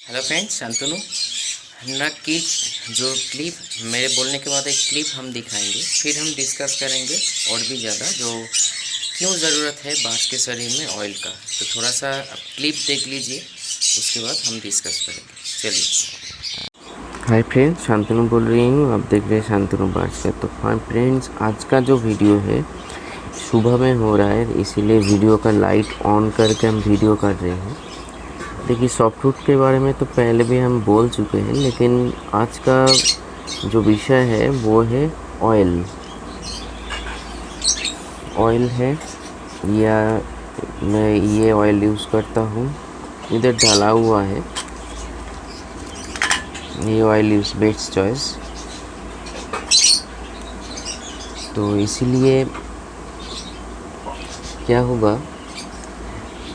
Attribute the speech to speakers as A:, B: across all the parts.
A: Hello friends, Shantanu. ना कि जो क्लिप मेरे बोलने के बाद एक क्लिप हम दिखाएंगे, फिर हम डिस्कस करेंगे और भी ज़्यादा जो क्यों ज़रूरत है बाँस के शरीर में ऑयल का। तो थोड़ा सा आप क्लिप देख लीजिए, उसके बाद हम डिस्कस करेंगे। चलिए। हाय फ्रेंड्स, शांतनु बोल रही हूँ। आप देख रहे हैं शांतनु बाँस का। तो हाँ फ्रेंड्स, आज का जो वीडियो है सुबह में हो रहा है, इसीलिए वीडियो का लाइट ऑन करके हम वीडियो कर रहे हैं। देखिए, सॉफ्टवुड के बारे में तो पहले भी हम बोल चुके हैं, लेकिन आज का जो विषय है वो है ऑयल। ऑयल है, या मैं ये ऑयल यूज़ करता हूँ, इधर डाला हुआ है। ये ऑयल इज़ बेस्ट चॉइस। तो इसीलिए क्या होगा,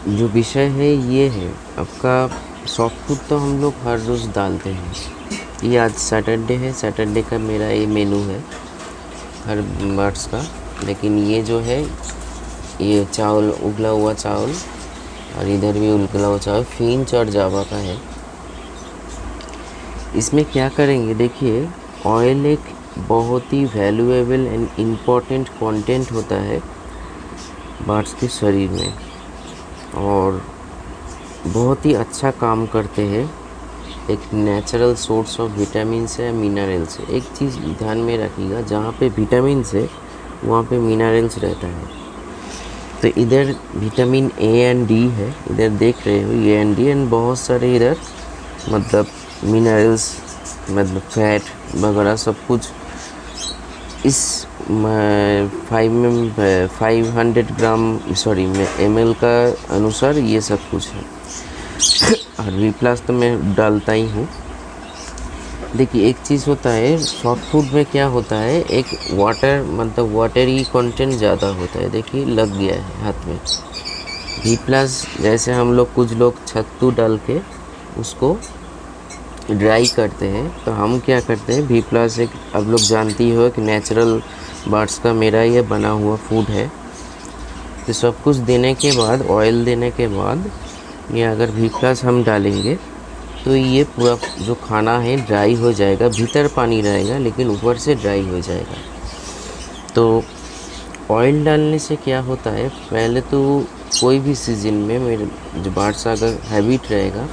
A: जो विषय है ये है आपका सॉफ्टवुड। तो हम लोग हर रोज़ डालते हैं। ये आज सैटरडे है, सैटरडे का मेरा ये मेनू है हर बार्स का। लेकिन ये जो है, ये चावल, उबला हुआ चावल, और इधर भी उबला हुआ चावल फिंच और जावा का है। इसमें क्या करेंगे, देखिए, ऑयल एक बहुत ही वैल्यूएबल एंड इम्पॉर्टेंट कंटेंट होता है बार्स के शरीर में, और बहुत ही अच्छा काम करते हैं। एक नेचुरल सोर्स ऑफ विटामिन है, मिनरल्स है। एक चीज़ ध्यान में रखिएगा, जहाँ पे विटामिन है वहाँ पे मिनरल्स रहता है। तो इधर विटामिन ए एंड डी है, इधर देख रहे हो ए एंड डी, एंड बहुत सारे इधर मतलब मिनरल्स, मतलब फैट वगैरह सब कुछ इस 500 ग्राम ml का अनुसार ये सब कुछ है। और वी प्लस तो मैं डालता ही हूँ। देखिए, एक चीज़ होता है सॉफ्टवुड में, क्या होता है, एक वाटर, मतलब वाटरी कंटेंट ज़्यादा होता है। देखिए, लग गया है हाथ में। वी प्लस जैसे हम लोग, कुछ लोग सत्तू डाल के उसको ड्राई करते हैं, तो हम क्या करते हैं, वी प्लस एक, आप लोग जानती हो कि नेचुरल बार्स का मेरा ये बना हुआ फूड है। तो सब कुछ देने के बाद, ऑयल देने के बाद, ये अगर वी प्लस हम डालेंगे तो ये पूरा जो खाना है ड्राई हो जाएगा। भीतर पानी रहेगा लेकिन ऊपर से ड्राई हो जाएगा। तो ऑयल डालने से क्या होता है, पहले तो कोई भी सीज़न में मेरे जो बार्स अगर हैबिट रहेगा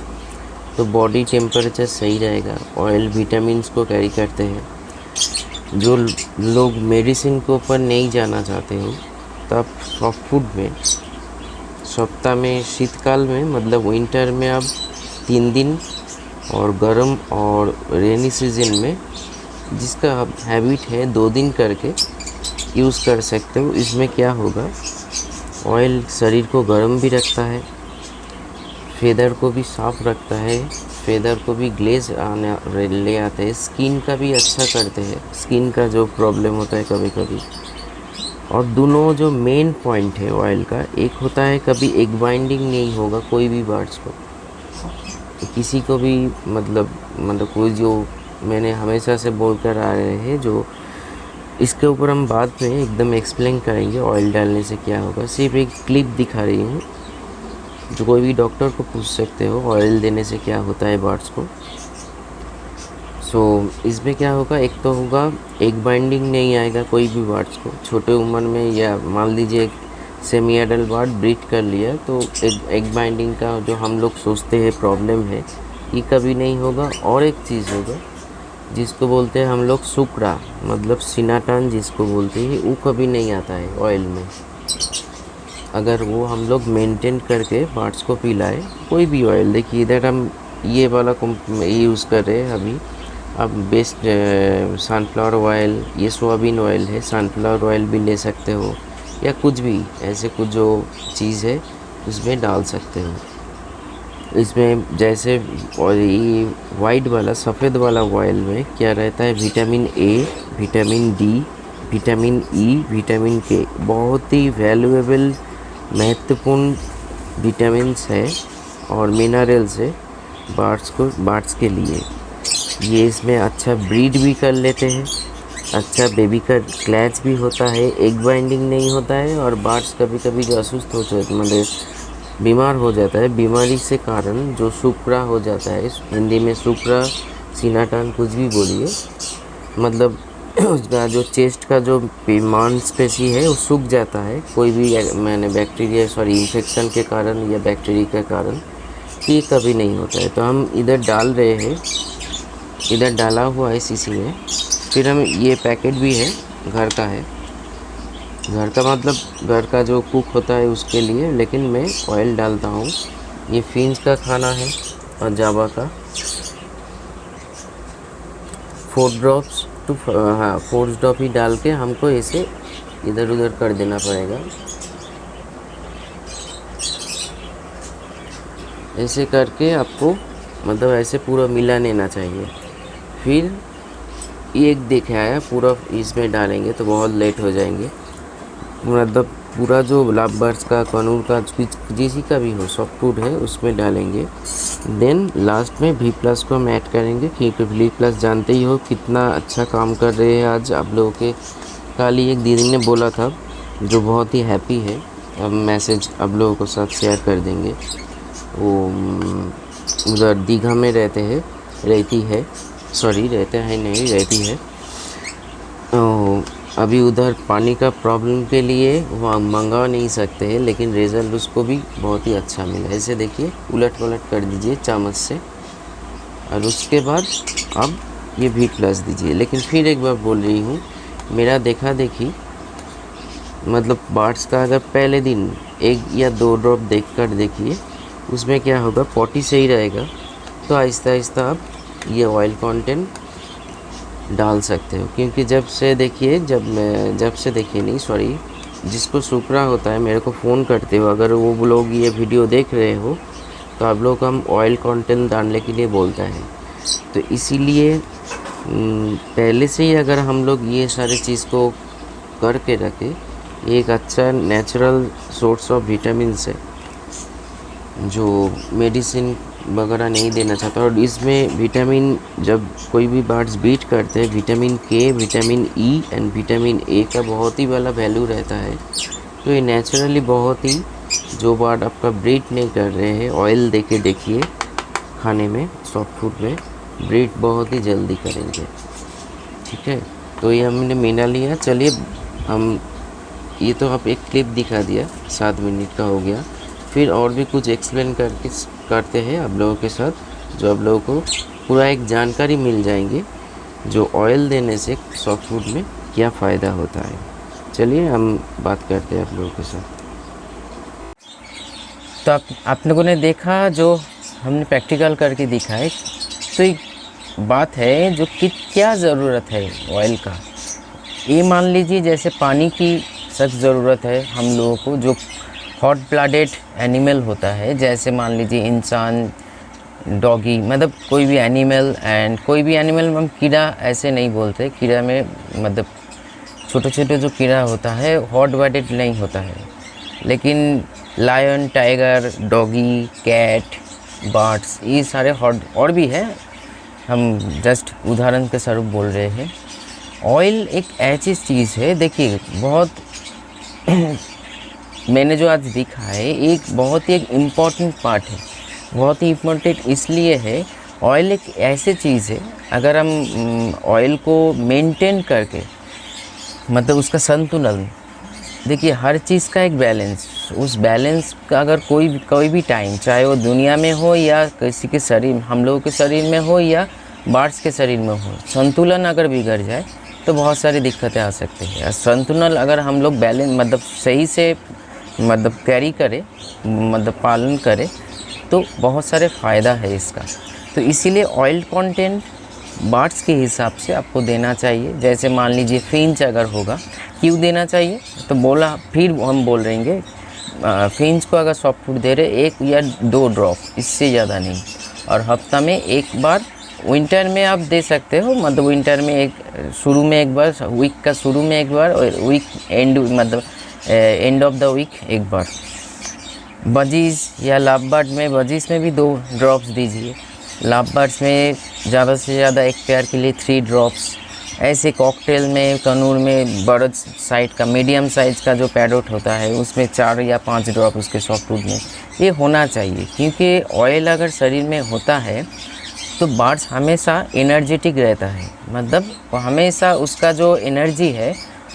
A: तो बॉडी टेम्परेचर सही रहेगा। ऑयल विटामिन्स को कैरी करते हैं। जो लोग मेडिसिन के ऊपर नहीं जाना चाहते हो, तब सॉफ्टवुड में सप्ताह में, शीतकाल में, मतलब विंटर में आप 3 दिन, और गर्म और रेनी सीजन में जिसका हैबिट है 2 दिन करके यूज़ कर सकते हो। इसमें क्या होगा, ऑयल शरीर को गर्म भी रखता है, फेदर को भी साफ़ रखता है, फेदर को भी ग्लेज ले आते हैं, स्किन का भी अच्छा करते हैं, स्किन का जो प्रॉब्लम होता है कभी कभी। और दोनों जो मेन पॉइंट है ऑयल का, एक होता है कभी एक बाइंडिंग नहीं होगा कोई भी बार्स को, किसी को भी, मतलब कोई, जो मैंने हमेशा से बोलकर आ रहे हैं, जो इसके ऊपर हम बाद में एकदम एक्सप्लेन करेंगे ऑयल डालने से क्या होगा। सिर्फ एक क्लिप दिखा रही हूँ, जो कोई भी डॉक्टर को पूछ सकते हो ऑयल देने से क्या होता है बार्स को। इसमें क्या होगा, एक तो होगा एक बाइंडिंग नहीं आएगा कोई भी बार्स को छोटे उम्र में, या मान लीजिए एक सेमी एडल्ट बार्ड ब्रीड कर लिया तो एक बाइंडिंग का जो हम लोग सोचते हैं प्रॉब्लम है, ये कभी नहीं होगा। और एक चीज़ होगा जिसको बोलते हैं हम लोग सुकड़ा, मतलब सिनाटान जिसको बोलते हैं, वो कभी नहीं आता है ऑयल में। अगर वो हम लोग मेंटेन करके बार्ड्स को पिलाए, कोई भी ऑयल। देखिए, इधर हम ये वाला यूज़ कर रहे हैं अभी। अब बेस्ट सनफ्लावर ऑयल, ये सोयाबीन ऑयल है, सनफ्लावर ऑयल भी ले सकते हो, या कुछ भी ऐसे कुछ जो चीज़ है उसमें डाल सकते हो। इसमें जैसे, और ये वाइट वाला, सफ़ेद वाला ऑयल में क्या रहता है, vitamin A, vitamin D, vitamin E, vitamin के, बहुत ही वैल्यूएबल, महत्वपूर्ण विटामिन्स है और मिनरल्स है बार्ड्स के लिए। ये इसमें अच्छा ब्रीड भी कर लेते हैं, अच्छा बेबी का क्लैच भी होता है, एग बाइंडिंग नहीं होता है। और बार्ड्स कभी कभी जो असुस्थ हो जाते, मतलब बीमार हो जाता है, बीमारी से कारण जो सुपरा हो जाता है, हिंदी में सुपरा सीनाटान कुछ भी बोलिए, मतलब उसका जो चेस्ट का जो मांसपेशी है वो सूख जाता है, कोई भी मैंने बैक्टीरिया इन्फेक्शन के कारण या बैक्टीरिया के कारण। ये कभी नहीं होता है। तो हम इधर डाल रहे हैं, इधर डाला हुआ है शीशी में। फिर हम ये पैकेट भी है, घर का है, घर का मतलब घर का जो कुक होता है उसके लिए, लेकिन मैं ऑयल डालता हूँ। ये फिंच का खाना है और जावा का 4 ड्रॉप्स टू 4 ड्रॉप ही डाल के हमको ऐसे इधर उधर कर देना पड़ेगा। ऐसे करके आपको मतलब ऐसे पूरा मिला लेना चाहिए। फिर एक देखा है पूरा इसमें डालेंगे तो बहुत लेट हो जाएंगे। मतलब पूरा जो लाभ बर्ड्स का, कानून का, किसी का भी हो, सॉफ्ट फूड है उसमें डालेंगे। देन लास्ट में भी प्लस को हम ऐड करेंगे, क्योंकि भी प्लस जानते ही हो कितना अच्छा काम कर रहे हैं आज आप लोगों के। कल ही एक दीदी ने बोला था जो बहुत ही हैप्पी है, अब मैसेज आप लोगों को साथ शेयर कर देंगे। वो उधर दीघा में रहते हैं, रहती है। अभी उधर पानी का प्रॉब्लम के लिए वहाँ मंगा नहीं सकते हैं, लेकिन रिज़ल्ट उसको भी बहुत ही अच्छा मिला। ऐसे देखिए उलट पलट कर दीजिए चम्मच से, और उसके बाद अब ये भी प्लस दीजिए। लेकिन फिर एक बार बोल रही हूँ, मेरा देखा देखी मतलब बर्ड्स का अगर पहले दिन 1 या 2 ड्रॉप देख कर देखिए, उसमें क्या होगा, पॉटी सही रहेगा तो आहिस्ता आहिस्ता आप ये ऑयल कंटेंट डाल सकते हो। क्योंकि जिसको सुपरा होता है मेरे को फ़ोन करते हो, अगर वो लोग ये वीडियो देख रहे हो तो आप लोग हम ऑयल कंटेंट डालने के लिए बोलता है। तो इसीलिए पहले से ही अगर हम लोग ये सारी चीज़ को करके रखें, ये एक अच्छा नेचुरल सोर्स ऑफ विटामिन्स है जो मेडिसिन वगैरह नहीं देना चाहता। और इसमें विटामिन, जब कोई भी बर्ड्स बीट करते हैं, विटामिन के, vitamin E and vitamin A का बहुत ही बड़ा वैल्यू रहता है। तो ये नेचुरली बहुत ही, जो बर्ड आपका ब्रीड नहीं कर रहे हैं, ऑयल देके देखिए खाने में, सॉफ्ट फूड में ब्रीड बहुत ही जल्दी करेंगे। ठीक है, तो ये हमने मिला लिया। चलिए हम, ये तो आप एक क्लिप दिखा दिया, 7 मिनट का हो गया। फिर और भी कुछ एक्सप्लेन करते हैं आप लोगों के साथ, जो आप लोगों को पूरा एक जानकारी मिल जाएंगे जो ऑयल देने से सॉफ्ट फूड में क्या फ़ायदा होता है। चलिए हम बात करते हैं आप लोगों के साथ।
B: तो आप लोगों ने देखा, जो हमने प्रैक्टिकल करके दिखाए, तो एक बात है जो कि क्या ज़रूरत है ऑयल का। ये मान लीजिए जैसे पानी की सख्त ज़रूरत है हम लोगों को, जो हॉट ब्लडेड एनिमल होता है, जैसे मान लीजिए इंसान, डॉगी, मतलब कोई भी एनिमल। एंड कोई भी एनिमल हम कीड़ा ऐसे नहीं बोलते, कीड़ा में मतलब छोटे छोटे जो कीड़ा होता है हॉट ब्लडेड नहीं होता है। लेकिन lion, tiger, doggy, cat, birds, ये सारे हॉट, और भी है, हम जस्ट उदाहरण के स्वरूप बोल रहे हैं। ऑयल एक ऐसी चीज़ है, देखिए बहुत मैंने जो आज दिखा है, एक बहुत ही एक इम्पॉर्टेंट पार्ट है। बहुत ही इम्पोर्टेंट इसलिए है, ऑयल एक ऐसी चीज़ है, अगर हम ऑयल को मेंटेन करके, मतलब उसका संतुलन, देखिए हर चीज़ का एक बैलेंस, उस बैलेंस का अगर कोई भी टाइम, चाहे वो दुनिया में हो या किसी के शरीर, हम लोगों के शरीर में हो या बर्ड्स के शरीर में हो, संतुलन अगर बिगड़ जाए तो बहुत सारी दिक्कतें आ सकती हैं। संतुलन अगर हम लोग बैलेंस मतलब सही से मतलब कैरी करें, मतलब पालन करें, तो बहुत सारे फ़ायदा है इसका। तो इसीलिए ऑयल कंटेंट बर्ड्स के हिसाब से आपको देना चाहिए। जैसे मान लीजिए फिंच अगर होगा, क्यों देना चाहिए, तो बोला, फिर हम बोल रहेंगे फिंच को अगर सॉफ्ट फूड दे रहे 1 या 2 ड्रॉप, इससे ज़्यादा नहीं, और हफ्ता में एक बार। विंटर में आप दे सकते हो, मतलब विंटर में शुरू में एक बार, वीक का शुरू में एक बार, और वीक एंड मतलब एंड ऑफ द वीक एक बार। बजीज या लव बर्ड में, बजीज में भी 2 ड्रॉप्स दीजिए। लव बर्ड्स में ज़्यादा से ज़्यादा एक पेयर के लिए 3 ड्रॉप्स, ऐसे कॉकटेल में कनूर में बड़ा साइज का मीडियम साइज़ का जो पैरोट होता है उसमें 4 या 5 ड्रॉप उसके सॉफ्टवुड में ये होना चाहिए, क्योंकि ऑयल अगर शरीर में होता है तो बर्ड्स हमेशा एनर्जेटिक रहता है। मतलब हमेशा उसका जो एनर्जी है,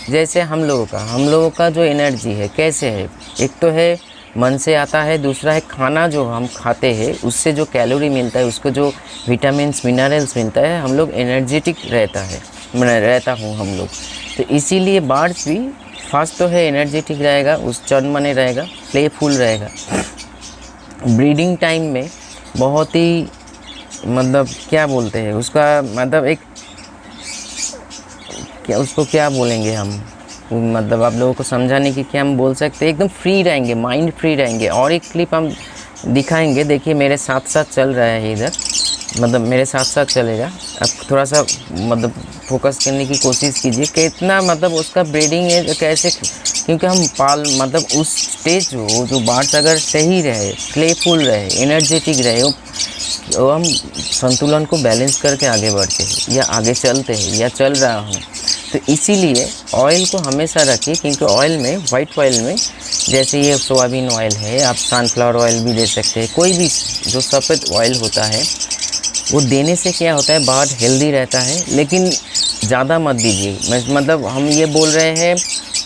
B: जैसे हम लोगों का जो एनर्जी है कैसे है, एक तो है मन से आता है, दूसरा है खाना जो हम खाते हैं उससे जो कैलोरी मिलता है, उसको जो विटामिन्स मिनरल्स मिलता है, हम लोग एनर्जेटिक रहता हूँ हम लोग। तो इसीलिए बर्ड्स भी फर्स्ट तो है एनर्जेटिक रहेगा, उस चरमने रहेगा, प्लेफुल रहेगा। ब्रीडिंग टाइम में बहुत ही मतलब क्या बोलते हैं उसका, मतलब एक क्या उसको क्या बोलेंगे हम, मतलब आप लोगों को समझाने की क्या हम बोल सकते हैं, एकदम फ्री रहेंगे, माइंड फ्री रहेंगे। और एक क्लिप हम दिखाएंगे, देखिए मेरे साथ साथ चल रहा है इधर, मतलब मेरे साथ साथ चलेगा। अब थोड़ा सा मतलब फोकस करने की कोशिश कीजिए कि इतना मतलब उसका ब्रीडिंग है कैसे, क्योंकि हम मतलब उस स्टेज जो बर्ड्स अगर सही रहे, प्लेफुल रहे, एनर्जेटिक रहे, वो हम संतुलन को बैलेंस करके आगे बढ़ते हैं या आगे चलते हैं या चल रहा हूँ। तो इसीलिए ऑयल को हमेशा रखिए, क्योंकि ऑयल में, वाइट ऑयल में, जैसे ये सोयाबीन ऑयल है, आप सनफ्लावर ऑयल भी दे सकते हैं, कोई भी जो सफ़ेद ऑयल होता है वो देने से क्या होता है, बर्ड हेल्दी रहता है। लेकिन ज़्यादा मत दीजिए, मतलब हम ये बोल रहे हैं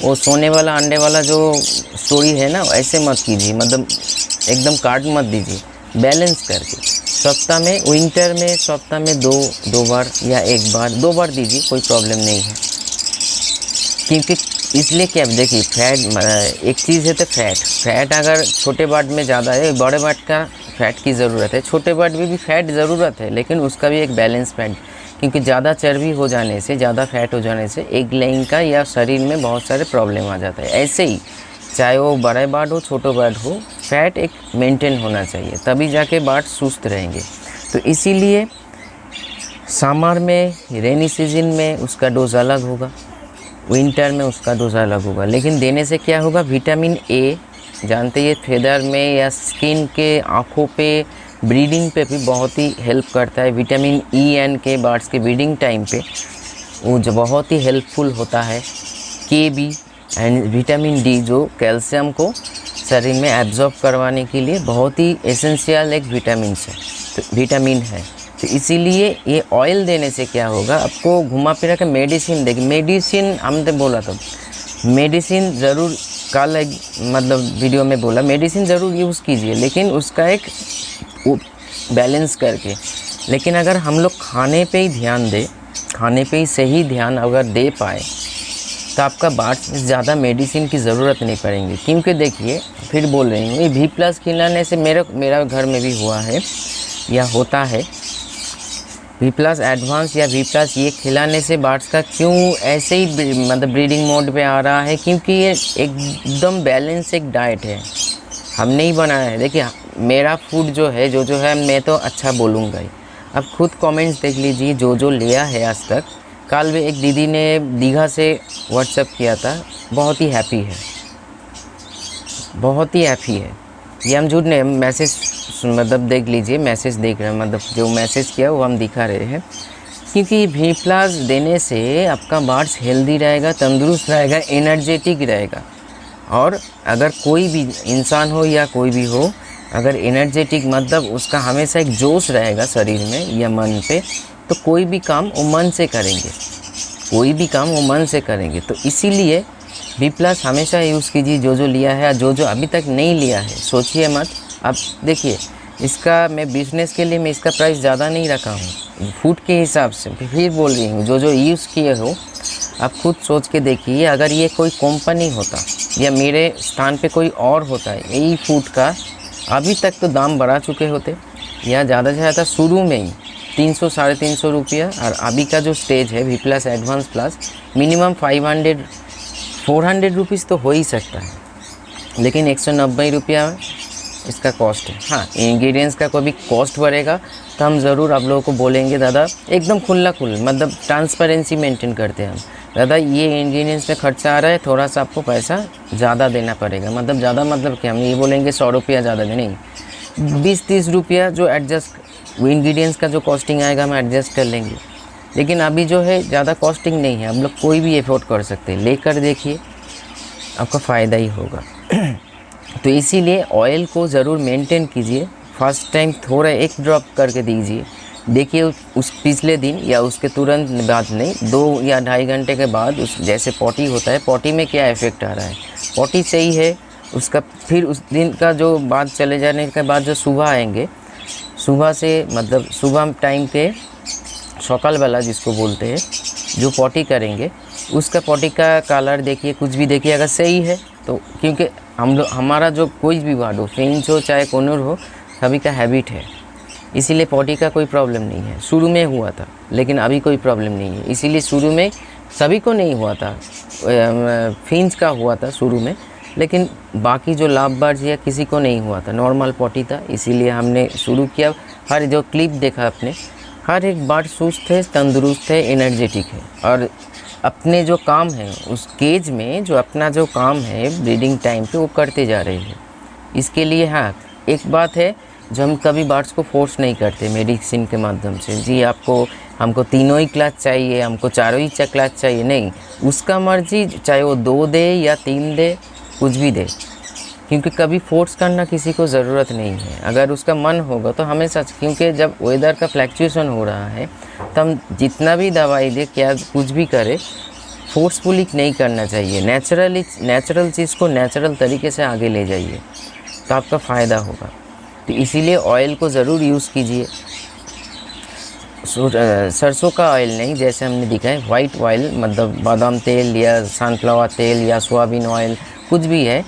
B: वो सोने वाला अंडे वाला जो स्टोरी है ना, ऐसे मत कीजिए, मतलब एकदम काट मत दीजिए, बैलेंस करके सप्ताह में, विंटर में सप्ताह में दो बार या एक बार, 2 बार दीजिए, कोई प्रॉब्लम नहीं है। क्योंकि इसलिए क्या, देखिए फैट एक चीज़ है, तो फैट अगर छोटे बर्ड में ज़्यादा है, बड़े बर्ड का फैट की ज़रूरत है, छोटे बर्ड में भी फैट ज़रूरत है, लेकिन उसका भी एक बैलेंस फैट, क्योंकि ज़्यादा चर्बी हो जाने से, ज़्यादा फैट हो जाने से एग लेइंग का या शरीर में बहुत सारे प्रॉब्लम आ जाता है। ऐसे ही चाहे वो बड़े बर्ड हो, छोटे बर्ड हो, फैट एक मेंटेन होना चाहिए, तभी जाके बर्ड सुस्त रहेंगे। तो इसीलिए समर में, रेनी सीजन में उसका डोज अलग होगा, विंटर में उसका डोज अलग होगा। लेकिन देने से क्या होगा, विटामिन ए जानते हैं फेदर में या स्किन के, आँखों पे, ब्रीडिंग पे भी बहुत ही हेल्प करता है। विटामिन ई एन के बर्ड्स के ब्रीडिंग टाइम पे वो जो बहुत ही हेल्पफुल होता है। के बी एंड विटामिन डी जो कैल्शियम को शरीर में एब्जॉर्ब करवाने के लिए बहुत ही एसेंशियल एक विटामिन है। तो इसीलिए ये ऑयल देने से क्या होगा, आपको घुमा फिरा के मेडिसिन देखिए, मेडिसिन हमने बोला था, मेडिसिन ज़रूर कल एक मतलब वीडियो में बोला, मेडिसिन ज़रूर यूज़ कीजिए, लेकिन उसका एक बैलेंस करके। लेकिन अगर हम लोग खाने पे ही ध्यान दें, खाने पे ही सही ध्यान अगर दे पाए, तो आपका बर्ड्स में ज़्यादा मेडिसिन की ज़रूरत नहीं पड़ेगी। क्योंकि देखिए फिर बोल रही हूँ, ये V+ खिलाने से मेरा घर में भी हुआ है या होता है। V+ एडवांस या V+ ये खिलाने से बर्ड्स का क्यों ऐसे ही मतलब ब्रीडिंग मोड पे आ रहा है, क्योंकि ये एकदम बैलेंस एक डाइट है, हमने ही बनाया है। देखिए मेरा फूड जो है, जो है, मैं तो अच्छा बोलूँगा ही। अब खुद कमेंट्स देख लीजिए, जो लिया है आज तक। कल भी एक दीदी ने दीघा से व्हाट्सएप किया था, बहुत ही हैप्पी है, बहुत ही हैप्पी है। ये हम झूठ नहीं, मैसेज मतलब देख लीजिए, मैसेज देख रहे हैं, मतलब जो मैसेज किया वो हम दिखा रहे हैं। क्योंकि V+ देने से आपका बर्ड्स हेल्दी रहेगा, तंदुरुस्त रहेगा, एनर्जेटिक रहेगा। और अगर कोई भी इंसान हो या कोई भी हो, अगर एनर्जेटिक मतलब उसका हमेशा एक जोश रहेगा शरीर में या मन पे, तो कोई भी काम वो मन से करेंगे, कोई भी काम वो मन से करेंगे। तो इसीलिए V+ हमेशा यूज़ कीजिए, जो लिया है, जो अभी तक नहीं लिया है सोचिए मत। अब देखिए इसका मैं बिज़नेस के लिए मैं इसका प्राइस ज़्यादा नहीं रखा हूँ, फूड के हिसाब से फिर बोल रही हूँ, जो यूज़ किए हो आप खुद सोच के देखिए। अगर ये कोई कंपनी होता या मेरे स्थान पे कोई और होता है यही फूड का, अभी तक तो दाम बढ़ा चुके होते, या ज़्यादा से ज़्यादा शुरू में ही 300 साढ़े 300 रुपया, और अभी का जो स्टेज है V+ advance plus minimum 400 rupees तो हो ही सकता है, लेकिन 190 रुपया इसका कॉस्ट है। हाँ, इंग्रेडिएंट्स का कोई भी कॉस्ट बढ़ेगा तो हम ज़रूर आप लोगों को बोलेंगे, दादा एकदम खुला मतलब ट्रांसपेरेंसी मेंटेन करते हैं हम, दादा ये इंग्रेडिएंट्स में खर्चा आ रहा है, थोड़ा सा आपको पैसा ज़्यादा देना पड़ेगा। मतलब ज़्यादा मतलब क्या, हम ये बोलेंगे 100 रुपया ज़्यादा दे, नहीं 20-30 रुपया जो एडजस्ट इंग्रेडिएंट्स का जो कॉस्टिंग आएगा हम एडजस्ट कर लेंगे। लेकिन अभी जो है ज़्यादा कॉस्टिंग नहीं है, हम लोग कोई भी एफोर्ड कर सकते हैं। लेकर देखिए, आपका फ़ायदा ही होगा। तो इसीलिए ऑयल को ज़रूर मेंटेन कीजिए। फर्स्ट टाइम थोड़ा एक ड्रॉप करके दीजिए, देखिए उस पिछले दिन या उसके तुरंत बाद नहीं, 2 या ढाई घंटे के बाद उस जैसे पॉटी होता है, पॉटी में क्या इफ़ेक्ट आ रहा है। पॉटी सही है उसका, फिर उस दिन का जो बाद चले जाने के बाद जो सुबह आएंगे, सुबह से मतलब सुबह टाइम के सकाल वाला जिसको बोलते हैं, जो पॉटी करेंगे उसका पॉटी का कलर देखिए, कुछ भी देखिए, अगर सही है तो, क्योंकि हम लोग हमारा जो कोई भी वार्ड हो, फेंच हो चाहे कोनूर हो, सभी का हैबिट है, इसीलिए पॉटी का कोई प्रॉब्लम नहीं है। शुरू में हुआ था लेकिन अभी कोई प्रॉब्लम नहीं है, इसीलिए शुरू में सभी को नहीं हुआ था, फिंच का हुआ था शुरू में, लेकिन बाकी जो लाभ बर्ड्स या किसी को नहीं हुआ था, नॉर्मल पॉटी था, इसीलिए हमने शुरू किया। हर जो क्लिप देखा आपने, हर एक बर्ड सुस्त है, तंदुरुस्त है, एनर्जेटिक है, और अपने जो काम है उस केज में, जो अपना जो काम है ब्रीडिंग टाइम पे, वो करते जा रहे हैं। इसके लिए हाँ, एक बात है जो हम कभी बर्ड्स को फोर्स नहीं करते मेडिसिन के माध्यम से, जी आपको हमको तीनों ही क्लास चाहिए, हमको चारों ही क्लास चाहिए, नहीं, उसका मर्जी, चाहे वो 2 दे या 3 दे, कुछ भी दे, क्योंकि कभी फोर्स करना किसी को ज़रूरत नहीं है। अगर उसका मन होगा तो हमेशा, क्योंकि जब वेदर का फ्लैक्चुएशन हो रहा है तो हम जितना भी दवाई दे, क्या कुछ भी करे, फोर्सफुली नहीं करना चाहिए। नेचुरल चीज़ को नेचुरल तरीके से आगे ले जाइए तो आपका फ़ायदा होगा। तो इसीलिए ऑयल को ज़रूर यूज़ कीजिए। सरसों का ऑयल नहीं, जैसे हमने दिखा है वाइट ऑयल, मतलब बादाम तेल या सनफ्लावर तेल या सोयाबीन ऑयल, कुछ भी है,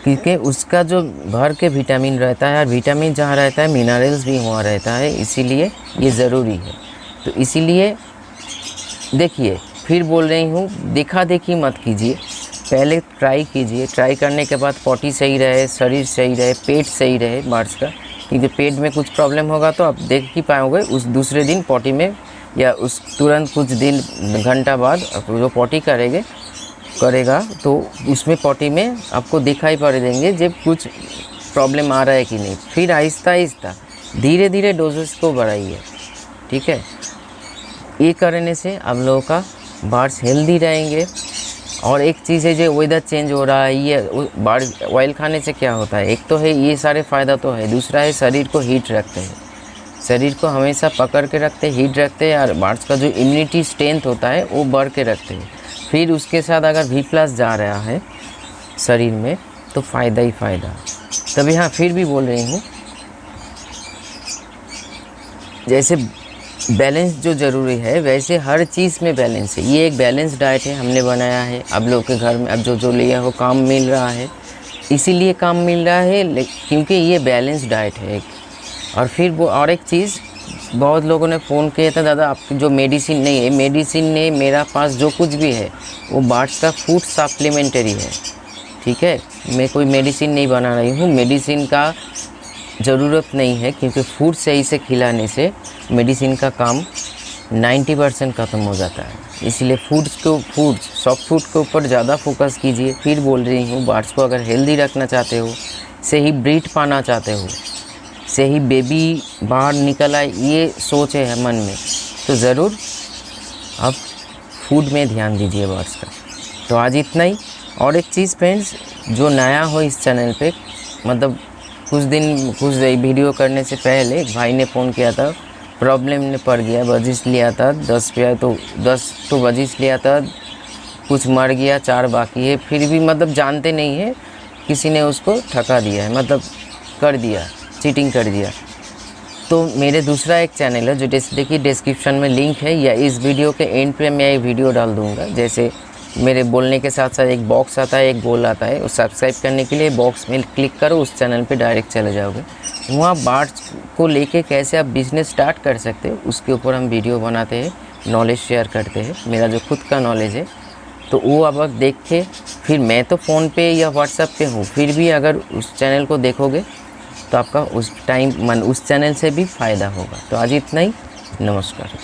B: क्योंकि उसका जो भर के विटामिन रहता है, और विटामिन जहाँ रहता है मिनरल्स भी वहाँ रहता है, इसीलिए ये ज़रूरी है। तो इसीलिए देखिए, फिर बोल रही हूँ, देखा देखी मत कीजिए, पहले ट्राई कीजिए। ट्राई करने के बाद पॉटी सही रहे, शरीर सही रहे, पेट सही रहे बर्ड्स का, क्योंकि पेट में कुछ प्रॉब्लम होगा तो आप देख ही पाओगे उस दूसरे दिन पॉटी में, या उस तुरंत कुछ दिन घंटा बाद जो पॉटी करेगा तो उसमें पॉटी में आपको दिखाई पड़ देंगे जब कुछ प्रॉब्लम आ रहा है कि नहीं। फिर आहिस्ता आहिस्ता धीरे धीरे डोजेस को बढ़ाइए, ठीक है। ये करने से आप लोगों का बर्ड्स हेल्दी रहेंगे। और एक चीज़ है, जो वेदर चेंज हो रहा है, ये बर्ड ऑयल खाने से क्या होता है, एक तो है ये सारे फ़ायदा तो है, दूसरा है शरीर को हीट रखते हैं, शरीर को हमेशा पकड़ के रखते हैं, हीट रखते हैं, और बर्ड्स का जो इम्यूनिटी स्ट्रेंथ होता है वो बढ़ के रखते हैं। फिर उसके साथ अगर V+ जा रहा है शरीर में तो फ़ायदा ही फ़ायदा। तभी हाँ, फिर भी बोल रही हूँ, जैसे बैलेंस जो ज़रूरी है वैसे हर चीज़ में बैलेंस है। ये एक बैलेंस डाइट है, हमने बनाया है। अब लोग के घर में अब जो लिया हो काम मिल रहा है, इसीलिए काम मिल रहा है, क्योंकि ये बैलेंस डाइट है एक। और फिर वो और एक चीज़, बहुत लोगों ने फ़ोन किया था, दादा आपकी जो मेडिसिन नहीं है, मेडिसिन ने मेरा पास जो कुछ भी है वो बर्ड्स का फूड सप्लीमेंट्री है, ठीक है। मैं कोई मेडिसिन नहीं बना रही हूँ, मेडिसिन का ज़रूरत नहीं है, क्योंकि फूड सही से खिलाने से मेडिसिन का काम 90% ख़त्म हो जाता है। इसलिए सॉफ्ट फूड के ऊपर ज़्यादा फोकस कीजिए। फिर बोल रही हूँ, बर्ड्स को अगर हेल्दी रखना चाहते हो, सही ब्रीड पाना चाहते हो, सही बेबी बाहर निकल आए, ये सोच है मन में, तो ज़रूर आप फूड में ध्यान दीजिए बर्ड्स का। तो आज इतना ही। और एक चीज़ फ्रेंड्स, जो नया हो इस चैनल पे, मतलब कुछ वीडियो करने से पहले एक भाई ने फ़ोन किया था, प्रॉब्लम में पड़ गया, बजिश लिया था 10 पे, तो 10 तो बजिश लिया था, कुछ मर गया, 4 बाकी है, फिर भी मतलब जानते नहीं है, किसी ने उसको ठका दिया है, मतलब कर दिया, चीटिंग कर दिया। तो मेरे दूसरा एक चैनल है, जो देखिए डिस्क्रिप्शन में लिंक है, या इस वीडियो के एंड पे मैं एक वीडियो डाल दूँगा। जैसे मेरे बोलने के साथ साथ एक बॉक्स आता है, एक गोल आता है, उस सब्सक्राइब करने के लिए बॉक्स में क्लिक करो, उस चैनल पे डायरेक्ट चले जाओगे। वहाँ बर्ड्स को लेके कैसे आप बिज़नेस स्टार्ट कर सकते हो, उसके ऊपर हम वीडियो बनाते हैं, नॉलेज शेयर करते हैं, मेरा जो खुद का नॉलेज है। तो वो अब देख के, फिर मैं तो फ़ोन पे या व्हाट्सएप पे हूँ, फिर भी अगर उस चैनल को देखोगे तो आपका उस चैनल से भी फ़ायदा होगा। तो आज इतना ही, नमस्कार।